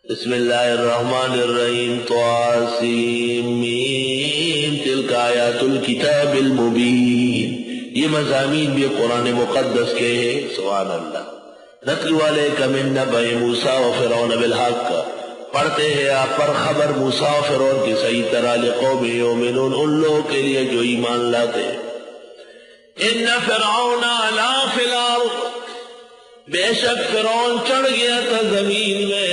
بسم اللہ الرحمن الرحیم طاسیم تلک آیات الکتاب المبین. یہ مضامین بھی قرآن مقدس کے ہیں. سبحان اللہ. نتلو علیک من نبأ موسیٰ و فرعون بالحق. پڑھتے ہیں آپ پر خبر موسیٰ و فرعون کی صحیح طرح لقوم یؤمنون، ان لوگوں کے لیے جو ایمان لاتے. ان فرعون علا فی الارض، بے شک فرعون چڑھ گیا تھا زمین میں.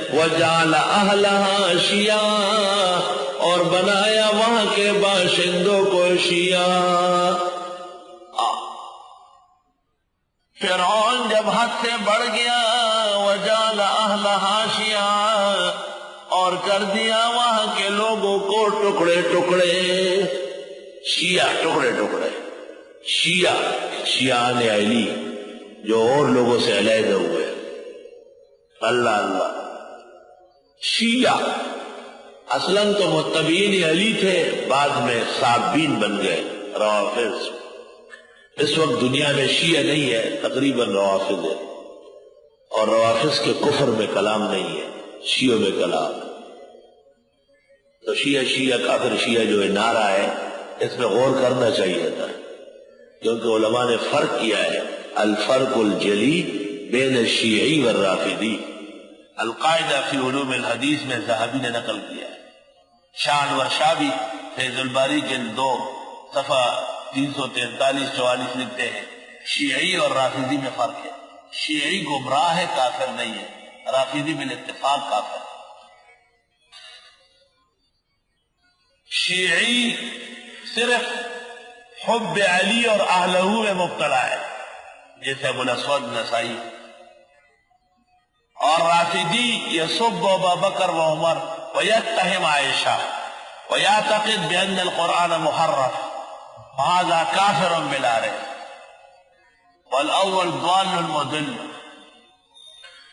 وجعل اہلہا شیعا، اور بنایا وہاں کے باشندوں کو شیعا. فرعون جب حد سے بڑھ گیا، وجعل اہلہا شیعا، اور کر دیا وہاں کے لوگوں کو ٹکڑے ٹکڑے. شیعہ ٹکڑے ٹکڑے. شیعان علی جو اور لوگوں سے علیحدہ ہوئے. اللہ اللہ. شیعہ اصلاً تو متبعین علی تھے، بعد میں صابین بن گئے روافض. اس وقت دنیا میں شیعہ نہیں ہے، تقریباً روافض ہے. اور روافض کے کفر میں کلام نہیں ہے، شیعوں میں کلام. تو شیعہ کافر شیعہ جو ہے نعرہ ہے، اس میں غور کرنا چاہیے تھا، کیونکہ علماء نے فرق کیا ہے. الفرق الجلی بین الشیعی والرافضی. القاعدہ فی علوم الحدیث میں ذہبی نے نقل کیا ہے. شاہ انور شابی فیض الباری کے 2 صفحہ 343-44 لکھتے ہیں شیعی اور رافضی میں فرق ہے. شیعی گمراہ ہے، کافر نہیں ہے. رافضی بالاتفاق کافر. شیعی صرف حب علی اور اہلہ میں مبتلا ہے، جیسے ابو الاسود نسائی. اور رافضی یسب ابا بکر و عمر ویتہم عائشہ ویعتقد بأن القرآن محرف، هذا کافر بلا ریب. والاول ضال مضل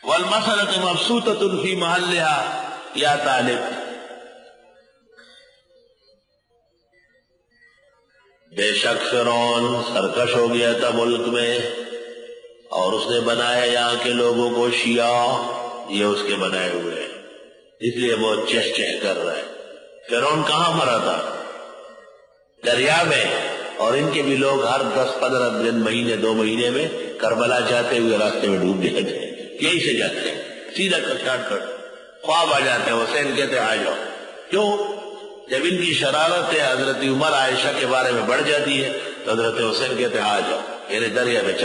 والمسألة مبسوطة في محلها یا طالب. بے شک فرعون سرکش ہو گیا تھا ملک میں، اور اس نے بنایا یہاں کے لوگوں کو شیعہ. یہ اس کے بنائے ہوئے ہیں، اس لیے وہ چہ چہ کر رہا ہے. فرعون کہاں مرا تھا؟ دریا میں. اور ان کے بھی لوگ ہر 10-15 دن، مہینے 2 مہینے میں کربلا جاتے ہوئے راستے میں ڈوب جاتے ہیں. یہیں سے جاتے ہیں سیدھا شارٹ کٹ. خواب آ جاتے ہیں، حسین کہتے ہیں آ جاؤ. کیوں؟ جب ان کی شرارت حضرت عمر عائشہ کے بارے میں بڑھ جاتی ہے تو حضرت حسین کہتے ہیں آ جاؤ، یعنی دریا میں